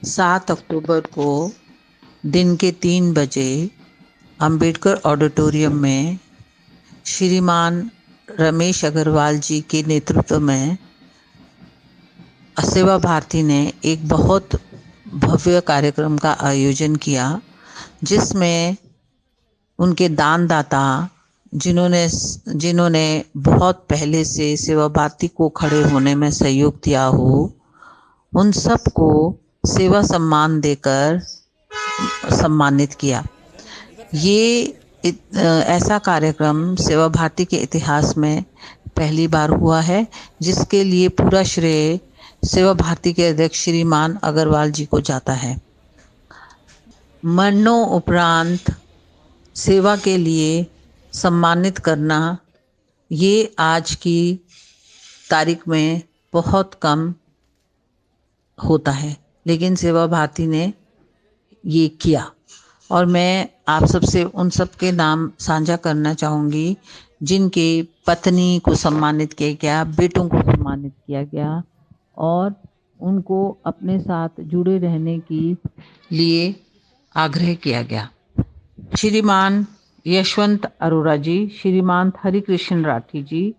7 अक्टूबर को दिन के 3 बजे अंबेडकर ऑडिटोरियम में श्रीमान रमेश अग्रवाल जी के नेतृत्व में सेवा भारती ने एक बहुत भव्य कार्यक्रम का आयोजन किया, जिसमें उनके दानदाता जिन्होंने जिन्होंने बहुत पहले से सेवा भारती को खड़े होने में सहयोग दिया हो, उन सबको सेवा सम्मान देकर सम्मानित किया। ये ऐसा कार्यक्रम सेवा भारती के इतिहास में पहली बार हुआ है, जिसके लिए पूरा श्रेय सेवा भारती के अध्यक्ष श्रीमान अग्रवाल जी को जाता है। मरणों उपरांत सेवा के लिए सम्मानित करना ये आज की तारीख में बहुत कम होता है, लेकिन सेवा भारती ने ये किया और मैं आप सबसे उन सब के नाम साझा करना चाहूँगी जिनके पत्नी को सम्मानित किया गया, बेटों को सम्मानित किया गया और उनको अपने साथ जुड़े रहने की लिए आग्रह किया गया। श्रीमान यशवंत अरोड़ा जी, श्रीमान हरिकृष्ण राठी जी,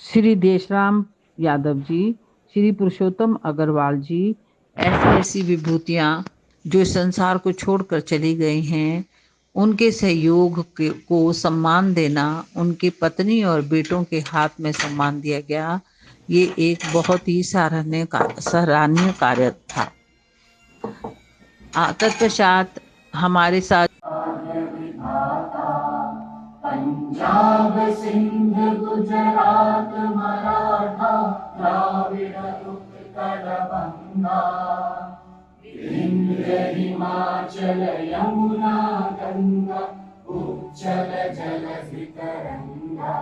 श्री देशराम यादव जी, श्री पुरुषोत्तम अग्रवाल जी, ऐसी विभूतियाँ जो संसार को छोड़कर चली गई हैं, उनके सहयोग को सम्मान देना, उनकी पत्नी और बेटों के हाथ में सम्मान दिया गया, ये एक बहुत ही सराहनीय कार्य था। तत्पश्चात हमारे साथ पंजाब सिंध गुजरात मराठा द्राविड़ उत्कल बंगा विंध्य हिमाचल यमुना गंगा उज्जल जलधि तरंगा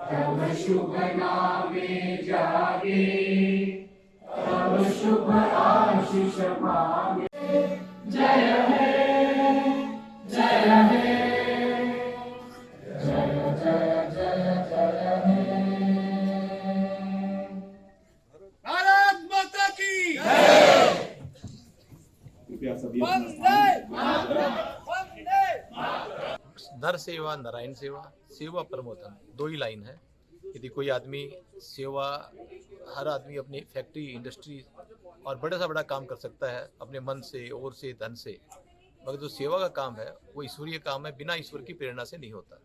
तब शुभ नामे जागे तब शुभ आशीष मांगे। जय हे जय हे नर सेवा नारायण सेवा, सेवा परमो धर्म, दो ही लाइन है। यदि कोई आदमी सेवा, हर आदमी अपनी फैक्ट्री इंडस्ट्री और बड़ा से बड़ा काम कर सकता है अपने मन से और से धन से, मगर जो सेवा का काम है वो ईश्वरीय काम है, बिना ईश्वर की प्रेरणा से नहीं होता।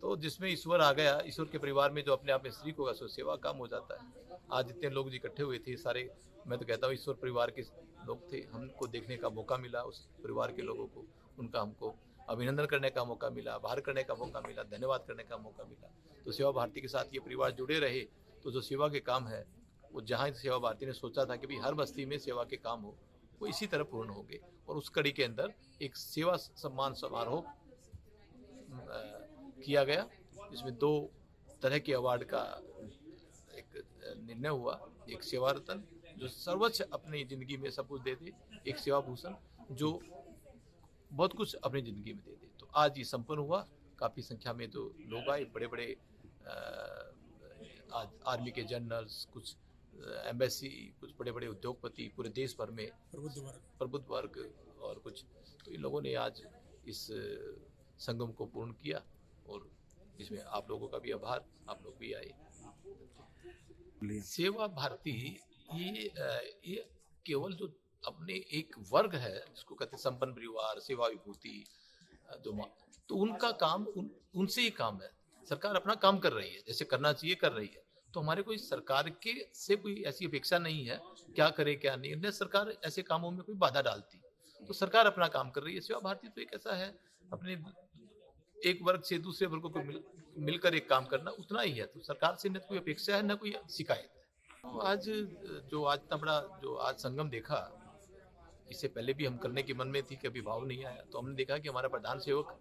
तो जिसमें ईश्वर आ गया, ईश्वर के परिवार में जो अपने आप में स्त्री को सो सेवा काम हो जाता है। आज जितने लोग इकट्ठे हुए थे सारे, मैं तो कहता हूँ ईश्वर परिवार के लोग थे। हमको देखने का मौका मिला उस परिवार के लोगों को, उनका हमको अभिनंदन करने का मौका मिला, आभार करने का मौका मिला, धन्यवाद करने का मौका मिला। तो सेवा भारती के साथ ये परिवार जुड़े रहे तो जो सेवा के काम है वो जहाँ सेवा भारती ने सोचा था कि भाई हर बस्ती में सेवा के काम हो, वो इसी तरह पूर्ण होंगे। और उस कड़ी के अंदर एक सेवा सम्मान समारोह किया गया, जिसमें 2 तरह के अवार्ड का एक निर्णय हुआ। एक सेवा रत्न जो सर्वोच्च अपनी जिंदगी में सब कुछ दे दे, एक सेवा भूषण जो बहुत कुछ अपनी जिंदगी में दे दे। तो आज ये संपन्न हुआ। काफ़ी संख्या में तो लोग आए, बड़े बड़े आज आर्मी के जनरल्स, कुछ एम्बेसी, कुछ बड़े बड़े उद्योगपति पूरे देश भर में, प्रबुद्ध वर्ग और कुछ, तो इन लोगों ने आज इस संगम को पूर्ण किया और इसमें आप लोगों का भी आभार, आप लोग भी आए। सेवा भारती ये केवल जो अपने एक वर्ग है जिसको कहते हैं संपन्न परिवार, सेवा विभूति, तो उनका काम उनसे ही काम है। सरकार अपना काम कर रही है, जैसे करना चाहिए कर रही है। तो हमारे कोई सरकार के से कोई ऐसी अपेक्षा नहीं है क्या करे क्या नहीं, न सरकार ऐसे कामों में कोई बाधा डालती। तो सरकार अपना काम कर रही है। सेवा भारती तो एक ऐसा है, अपने एक वर्ग से दूसरे वर्ग को मिलकर एक काम करना, उतना ही है। तो सरकार से न कोई अपेक्षा है न कोई शिकायत है। तो आज इतना बड़ा जो आज संगम देखा, इससे पहले भी हम करने के मन में थी, कभी भाव नहीं आया। तो हमने देखा कि हमारा प्रधान सेवक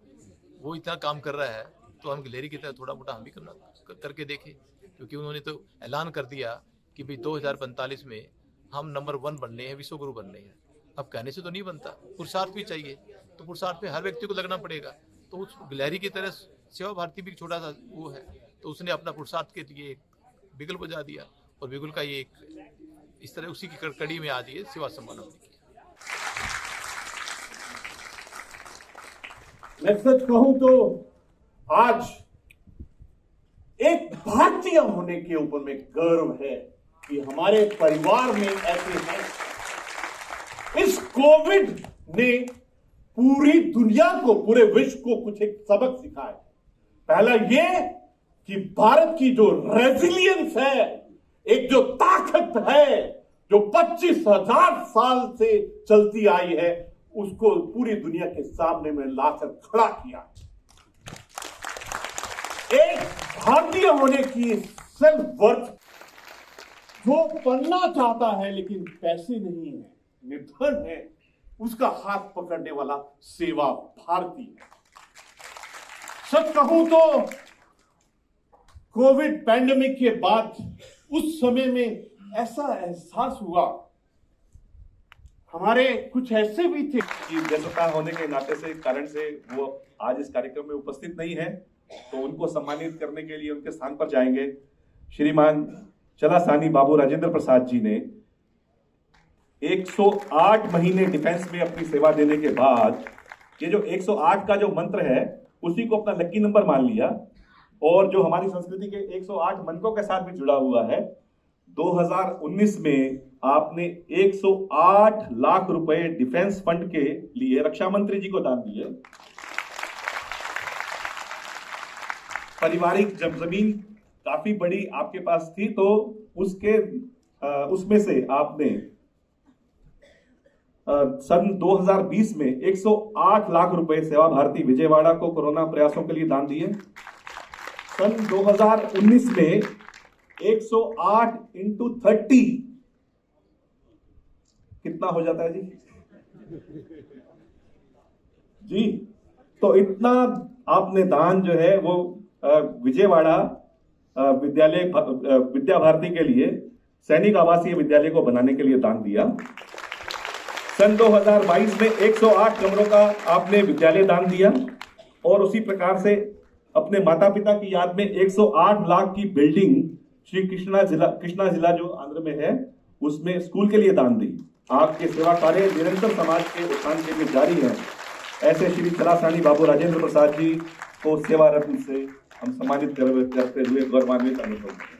वो इतना काम कर रहा है, तो हम गिलहरी की तरह थोड़ा मोटा हम भी करके देखें, क्योंकि उन्होंने तो ऐलान कर दिया कि भाई 2045 में हम नंबर 1 बनने हैं, विश्व गुरु बनने हैं। अब कहने से तो नहीं बनता, पुरुषार्थ भी चाहिए। तो पुरुषार्थ पे हर व्यक्ति को लगना पड़ेगा। तो उस गिलहरी की तरह सेवा भारती भी छोटा सा वो है, तो उसने अपना पुरुषार्थ के लिए विकल्प बजा दिया और बिल्कुल का ये एक इस तरह उसी की कड़ी में आज ये सेवा सम्मान हमने किया। मैं सच कहूं तो आज एक भारतीय होने के ऊपर में गर्व है कि हमारे परिवार में ऐसे हैं। इस कोविड ने पूरी दुनिया को, पूरे विश्व को कुछ एक सबक सिखाया। पहला ये कि भारत की जो रेजिलियंस है, एक जो ताकत है, जो 25,000 साल से चलती आई है, उसको पूरी दुनिया के सामने में लाकर खड़ा किया। एक भारतीय होने की सेल्फ वर्थ, जो पढ़ना चाहता है लेकिन पैसे नहीं है, निर्धन है, उसका हाथ पकड़ने वाला सेवा भारती है। सच कहूं तो कोविड पैंडेमिक के बाद उस समय में ऐसा एहसास हुआ, हमारे कुछ ऐसे भी थे कि देशता होने के नाते से कारण से वो आज इस कार्यक्रम में उपस्थित नहीं है, तो उनको सम्मानित करने के लिए उनके स्थान पर जाएंगे। श्रीमान चलासानी बाबू राजेंद्र प्रसाद जी ने 108 महीने डिफेंस में अपनी सेवा देने के बाद ये जो 108 का जो मंत्र है उसी को अपना लकी नंबर मान लिया और जो हमारी संस्कृति के 108 मनकों के साथ भी जुड़ा हुआ है। 2019 में आपने 108 लाख रुपए डिफेंस फंड के लिए रक्षा मंत्री जी को दान दिए। पारिवारिक जब जमीन काफी बड़ी आपके पास थी तो उसमें से आपने सन 2020 में 108 लाख रुपए सेवा भारती विजयवाड़ा को कोरोना प्रयासों के लिए दान दिए। सन 2019 में 108 इंटू 30 कितना हो जाता है जी? तो इतना आपने दान जो है वो विजयवाड़ा विद्या भारती के लिए सैनिक आवासीय विद्यालय को बनाने के लिए दान दिया। सन 2022 में 108 कमरों का आपने विद्यालय दान दिया और उसी प्रकार से अपने माता पिता की याद में 108 लाख की बिल्डिंग श्री कृष्णा जिला जो आंध्र में है उसमें स्कूल के लिए दान दी। आपके सेवा कार्य निरंतर समाज के उत्थान के लिए जारी है। ऐसे श्री चलासानी बाबू राजेंद्र प्रसाद जी को सेवा रत्न से हम सम्मानित करते हुए गौरवान्वित अनुभव करते हैं।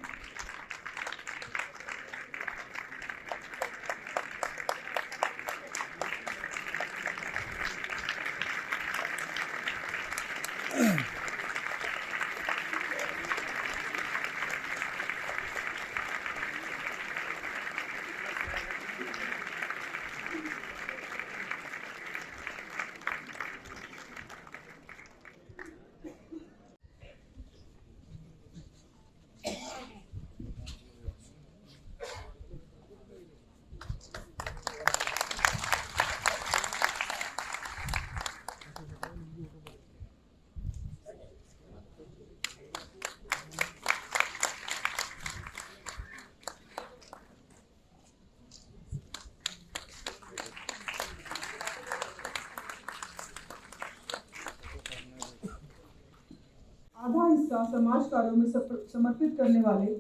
आधा हिस्सा समाज कार्यों में समर्पित करने वाले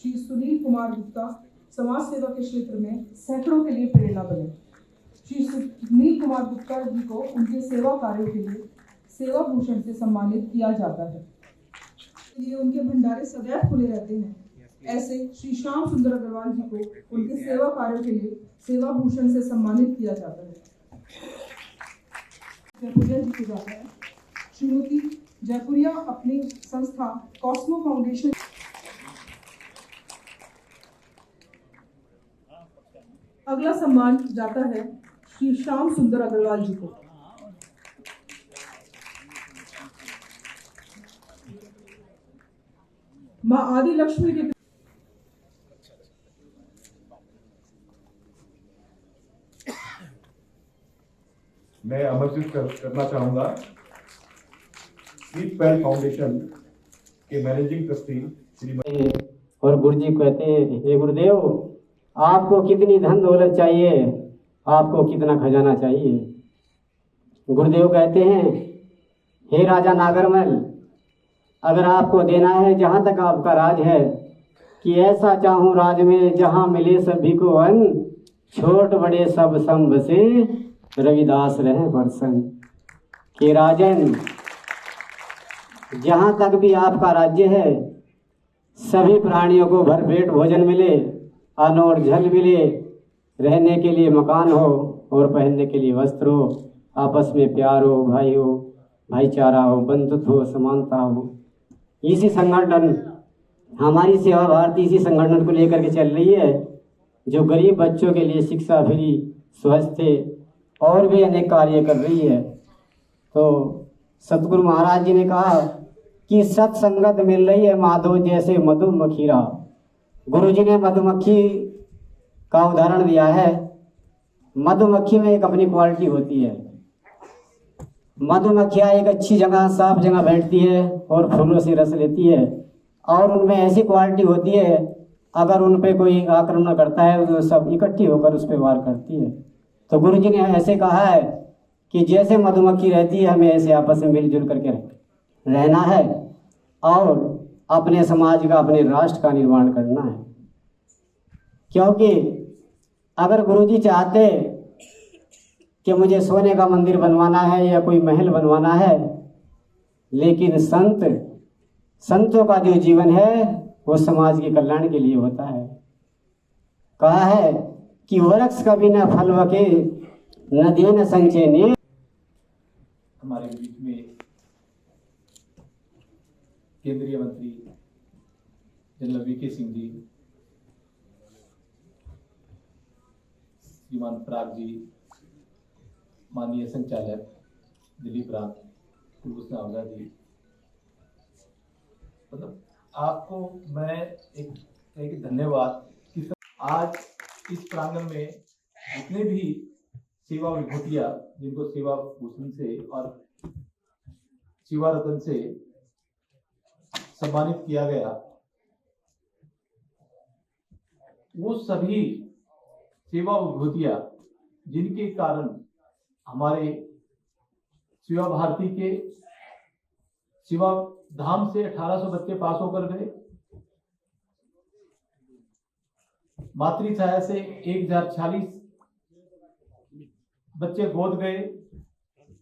श्री सुनील कुमार गुप्ता समाज सेवा के क्षेत्र में सैकड़ों के लिए प्रेरणा बने। श्री सुनील कुमार गुप्ता जी को उनके सेवा कार्यों के लिए सेवा भूषण से सम्मानित किया जाता है। ये उनके भंडारे सदैव खुले रहते हैं। ऐसे श्री श्याम सुंदर अग्रवाल जी को उनके सेवा कार्यों के लिए सेवा भूषण से सम्मानित किया जाता है। जयपुरिया जी को जाता है। श्रीमती जयपुरिया अपनी संस्था कॉस्मो फाउंडेशन अगला सम्मान जाता है श्री श्याम सुंदर अग्रवाल जी को। मां आदि लक्ष्मी के मैं आमंत्रित करना चाहूंगा स्लीप वेल फाउंडेशन के मैनेजिंग ट्रस्टी श्री और गुरु जी कहते हैं, हे गुरुदेव, आपको कितनी धन दौलत चाहिए, आपको कितना खजाना चाहिए। गुरुदेव कहते हैं, हे राजा नागरमल, अगर आपको देना है जहाँ तक आपका राज है कि ऐसा चाहूं राज में जहां मिले सभी को अन्न, छोट बड़े सब संभ से रविदास रहे प्रसन्न। कि राजन, जहां तक भी आपका राज्य है, सभी प्राणियों को भरपेट भोजन मिले, अन्न और जल मिले, रहने के लिए मकान हो और पहनने के लिए वस्त्र हो, आपस में प्यार हो, भाई हो, भाईचारा हो, बंधुत्व हो, समानता हो। इसी संगठन, हमारी सेवा भारती इसी संगठन को लेकर के चल रही है, जो गरीब बच्चों के लिए शिक्षा फ्री, स्वास्थ्य और भी अनेक कार्य कर रही है। तो सतगुरु महाराज जी ने कहा कि सत्संगत मिल रही है माधो जैसे मधुमक्खीरा। गुरु जी ने मधुमक्खी का उदाहरण दिया है। मधुमक्खी में एक अपनी क्वालिटी होती है। मधुमक्खियाँ एक अच्छी जगह, साफ जगह बैठती है और फूलों से रस लेती है, और उनमें ऐसी क्वालिटी होती है, अगर उन पे कोई आक्रमण करता है तो सब इकट्ठी होकर उस पर वार करती है। तो गुरु जी ने ऐसे कहा है कि जैसे मधुमक्खी रहती है, हमें ऐसे आपस में मिलजुल करके रहना है और अपने समाज का, अपने राष्ट्र का निर्माण करना है। क्योंकि अगर गुरुजी चाहते कि मुझे सोने का मंदिर बनवाना है या कोई महल बनवाना है, लेकिन संतों का जो जीवन है वो समाज के कल्याण के लिए होता है। कहा है कि वृक्ष कभी न फल वके न देन संचय ने। हमारे बीच में केंद्रीय मंत्री जनरल वीके सिंह जी, श्रीमान पराग जी, माननीय संचालक दिलीप राम, कुलभूषण आहूजा जी, मतलब आपको मैं एक धन्यवाद कि आज इस प्रांगण में जितने भी सेवा विभूतियां, जिनको सेवा भूषण से और सेवा रत्न से सम्मानित किया गया, वो सभी सेवा विभूतियां जिनके कारण हमारे सेवा भारती के सेवा धाम से 1800 बच्चे पास होकर गए, मातृ छाया से 1046 बच्चे गोद गए।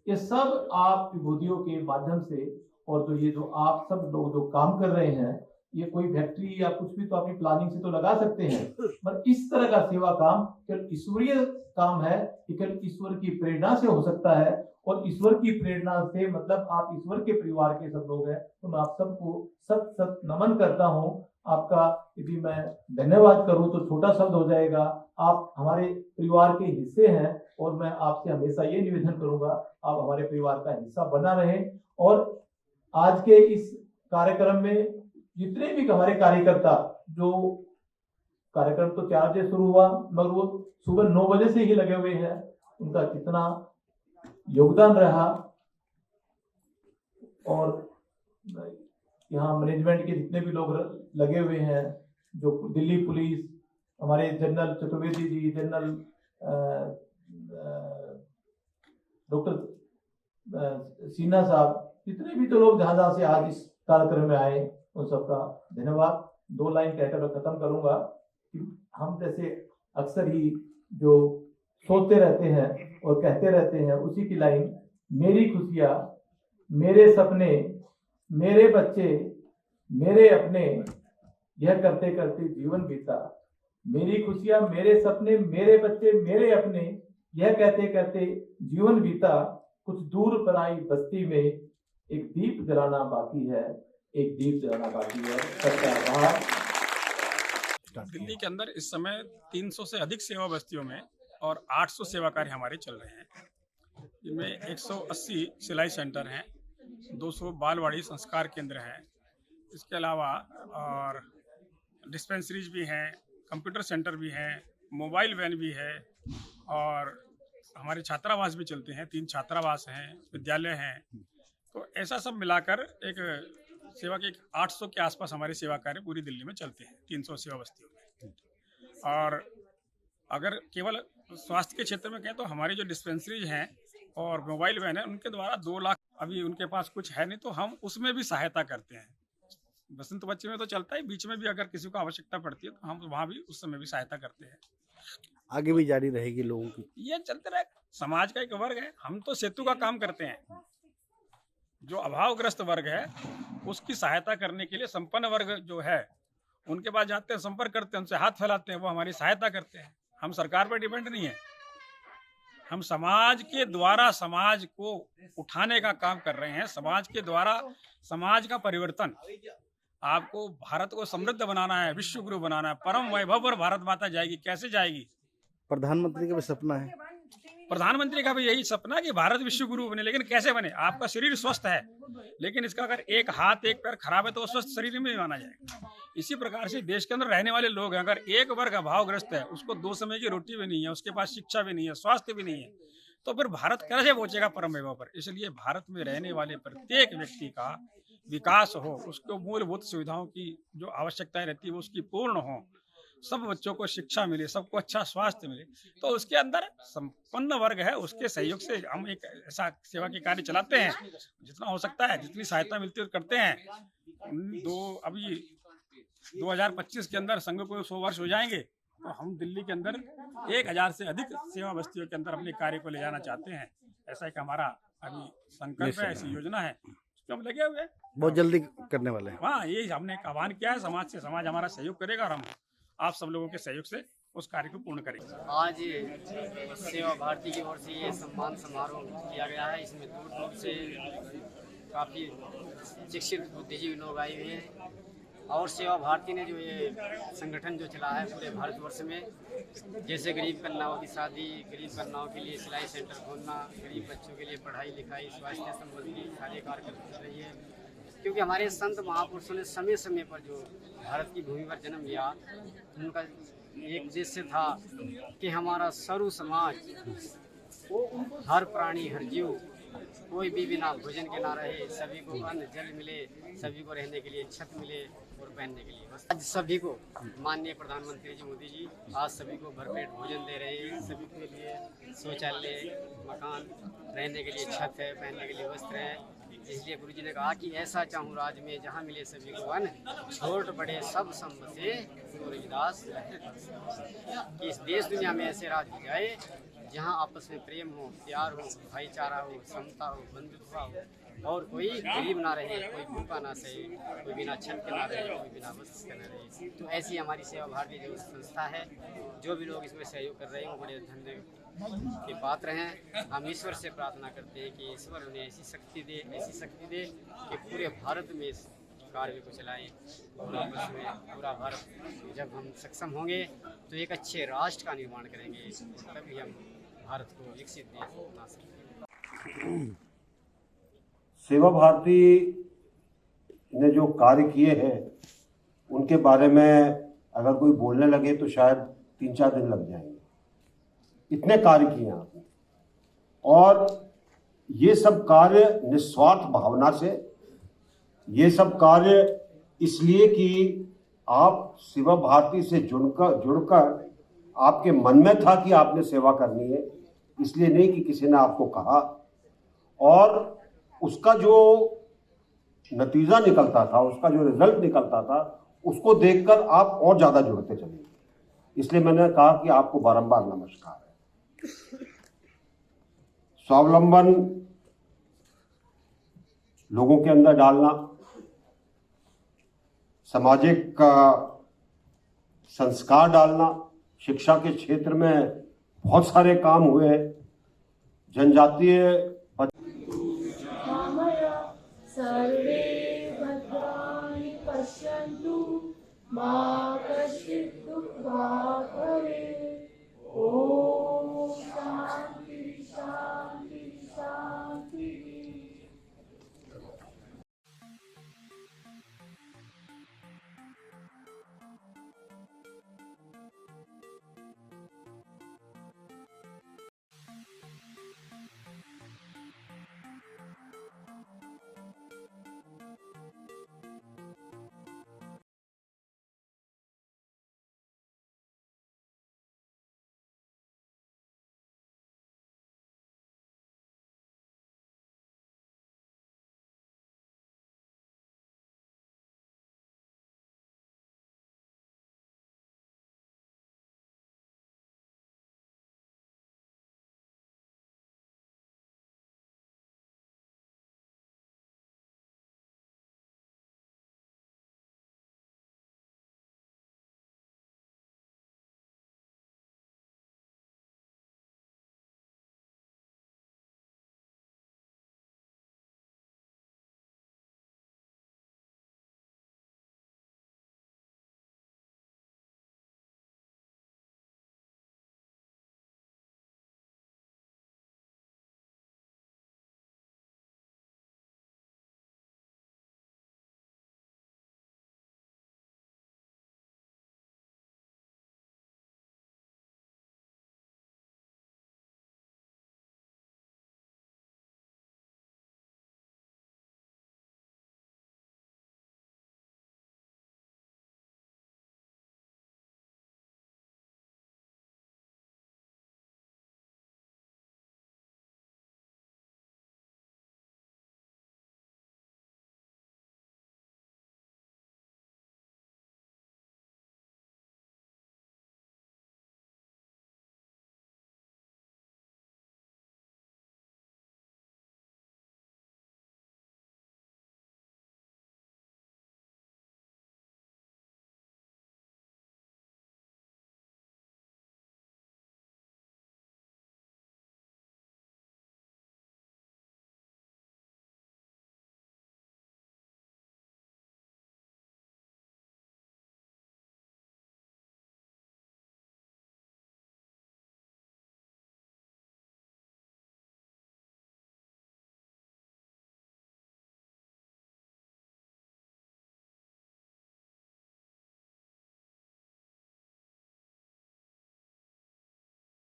ये सब आप विभूतियों के माध्यम से, और तो ये जो आप सब लोग जो काम कर रहे हैं, ये कोई फैक्ट्री या कुछ भी तो अपनी प्लानिंग से तो लगा सकते हैं, पर इस तरह का सेवा काम केवल ईश्वरीय काम है, केवल ईश्वर की प्रेरणा से हो सकता है। और ईश्वर की प्रेरणा से मतलब आप ईश्वर के परिवार के सब लोग हैं, तो मैं आप सबको सत सत नमन करता हूँ। आपका यदि मैं धन्यवाद करूं तो छोटा शब्द हो जाएगा। आप हमारे परिवार के हिस्से हैं और मैं आपसे हमेशा ये निवेदन करूंगा, आप हमारे परिवार का हिस्सा बना रहें। और आज के इस कार्यक्रम में जितने भी हमारे कार्यकर्ता, जो कार्यक्रम तो 4 बजे शुरू हुआ मगर वो सुबह 9 बजे से ही लगे हुए हैं, उनका कितना योगदान रहा। और यहाँ मैनेजमेंट के जितने भी लोग लगे हुए हैं, जो दिल्ली पुलिस, हमारे general Chaturvedi ji, general doctor Sinha साहब, जितने भी तो लोग जहां से आज इस कार्यक्रम में आए, उन सबका धन्यवाद। 2 लाइन कहकर मैं खत्म करूंगा कि हम जैसे अक्सर ही जो सोचते रहते हैं और कहते रहते हैं, उसी की लाइन, मेरी खुशियां, मेरे सपने, मेरे बच्चे, मेरे अपने, यह करते करते जीवन बीता। मेरी खुशियां, मेरे सपने, मेरे बच्चे, मेरे अपने, यह कहते कहते जीवन बीता। कुछ दूर पराई बस्ती में एक दीप जलाना बाकी है, एक दीप जलाना बाकी है। दिल्ली के अंदर इस समय 300 से अधिक सेवा बस्तियों में और 800 सेवा कार्य हमारे चल रहे हैं, जिनमें 180 सिलाई सेंटर हैं, 200 बालवाड़ी संस्कार केंद्र हैं, इसके अलावा और डिस्पेंसरीज भी हैं, कंप्यूटर सेंटर भी हैं, मोबाइल वैन भी है, और हमारे छात्रावास भी चलते हैं, 3 छात्रावास हैं, विद्यालय हैं। तो ऐसा सब मिलाकर एक सेवा के 800 के आसपास हमारे सेवा कार्य पूरी दिल्ली में चलते हैं, 300 सेवा बस्तियों में। और अगर केवल स्वास्थ्य के क्षेत्र में कहें तो हमारी जो डिस्पेंसरीज हैं और मोबाइल वैन है, उनके द्वारा 2 लाख, अभी उनके पास कुछ है नहीं तो हम उसमें भी सहायता करते हैं। बसंत पंचमी में तो चलता है, बीच में भी अगर किसी को आवश्यकता पड़ती है तो हम वहाँ भी उस समय भी सहायता करते हैं। आगे भी जारी रहेगी लोगों की? ये चलते रहे, समाज का एक वर्ग है, हम तो सेतु का काम करते हैं। जो अभावग्रस्त वर्ग है उसकी सहायता करने के लिए संपन्न वर्ग जो है उनके पास जाते हैं, संपर्क करते हैं, उनसे हाथ फैलाते हैं, वो हमारी सहायता करते हैं। हम सरकार पर डिपेंड नहीं है, हम समाज के द्वारा समाज को उठाने का काम कर रहे हैं। समाज के द्वारा समाज का परिवर्तन, आपको भारत को समृद्ध बनाना है, विश्व गुरु बनाना है, परम वैभव पर भारत माता जाएगी। कैसे जाएगी? प्रधानमंत्री का भी सपना है, प्रधानमंत्री का भी यही सपना कि भारत विश्व गुरु बने, लेकिन कैसे बने? आपका शरीर स्वस्थ है, लेकिन इसका अगर एक हाथ एक पैर खराब है तो वो स्वस्थ शरीर में ही माना जाएगा। इसी प्रकार से देश के अंदर रहने वाले लोग हैं, अगर एक वर्ग अभावग्रस्त है, उसको 2 समय की रोटी भी नहीं है, उसके पास शिक्षा भी नहीं है, स्वास्थ्य भी नहीं है, तो फिर भारत कैसे पहुंचेगा परम वैभव पर? इसलिए भारत में रहने वाले प्रत्येक व्यक्ति का विकास हो, उसको मूलभूत सुविधाओं की जो आवश्यकताएं रहती है वो उसकी पूर्ण हो, सब बच्चों को शिक्षा मिले, सबको अच्छा स्वास्थ्य मिले, तो उसके अंदर संपन्न वर्ग है, उसके सहयोग से हम एक ऐसा सेवा के कार्य चलाते हैं। जितना हो सकता है, जितनी सहायता मिलती है करते हैं। अभी 2025 के अंदर संघ को 100 वर्ष हो जाएंगे, तो हम दिल्ली के अंदर 1000 से अधिक सेवा बस्तियों के अंदर अपने कार्य को ले जाना चाहते हैं। ऐसा एक हमारा अभी संकल्प है, ऐसी योजना है, उस पर हम लगे हुए हैं। बहुत जल्दी करने वाले हैं। हाँ, ये हमने एक आह्वान किया है समाज से, समाज हमारा सहयोग करेगा और हम आप सब लोगों के सहयोग से उस कार्य को पूर्ण करेंगे। आज सेवा भारती की ओर से ये सम्मान समारोह किया गया है। इसमें दूर दूर से काफ़ी शिक्षित बुद्धिजीवी लोग आए हुए हैं और सेवा भारती ने जो ये संगठन जो चला है पूरे भारतवर्ष में, जैसे गरीब कन्याओं की शादी, गरीब कन्याओं के लिए सिलाई सेंटर खोलना, गरीब बच्चों के लिए पढ़ाई लिखाई, स्वास्थ्य संबंधी सारे कार्यक्रम चल रही है। क्योंकि हमारे संत महापुरुषों ने समय समय पर जो भारत की भूमि पर जन्म लिया, उनका एक उद्देश्य था कि हमारा सर्व समाज, हर प्राणी, हर जीव, कोई भी बिना भोजन के ना रहे, सभी को अन्न जल मिले, सभी को रहने के लिए छत मिले और पहनने के लिए। बस आज सभी को माननीय प्रधानमंत्री जी मोदी जी आज सभी को भरपेट भोजन दे रहे हैं, सभी के लिए शौचालय, मकान, रहने के लिए छत है, पहनने के लिए वस्त्र है। इसलिए गुरु जी ने कहा कि ऐसा चाहूँ राज में जहाँ मिले सभी को अन्न, छोट बड़े सब संग से सूरजदास कि इस देश दुनिया में ऐसे राज हो जाए जहाँ आपस में प्रेम हो, प्यार हो, भाईचारा हो, समता हो, बंधुत्व हो और कोई गरीब ना रहे, कोई भूखा ना सहे, कोई बिना छत के ना रहे, कोई बिना वस्त्र के ना रहे। तो ऐसी हमारी सेवा भारती जो संस्था है, जो भी लोग इसमें सहयोग कर रहे हैं वो बड़े धन्य के पात्र हैं। हम ईश्वर से प्रार्थना करते हैं कि ईश्वर उन्हें ऐसी शक्ति दे कि पूरे भारत में इस कार्य को चलाएं और आपस में पूरा भारत जब हम सक्षम होंगे तो एक अच्छे राष्ट्र का निर्माण करेंगे, तभी हम भारत को विकसित देश बना सकेंगे। सेवा भारती ने जो कार्य किए हैं उनके बारे में अगर कोई बोलने लगे तो शायद 3-4 दिन लग जाएंगे। इतने कार्य किए आपने और ये सब कार्य निस्वार्थ भावना से, ये सब कार्य इसलिए कि आप सेवा भारती से जुड़कर आपके मन में था कि आपने सेवा करनी है, इसलिए नहीं कि किसी ने आपको कहा। और उसका जो नतीजा निकलता था, उसका जो रिजल्ट निकलता था, उसको देखकर आप और ज़्यादा जुड़ते चले। इसलिए मैंने कहा कि आपको बारंबार नमस्कार है। स्वावलंबन लोगों के अंदर डालना, सामाजिक संस्कार डालना, शिक्षा के क्षेत्र में बहुत सारे काम हुए हैं। जनजातीय सर्वे भद्राणि पश्यन्तु मा कश्चित् दुःखात् भवेत्।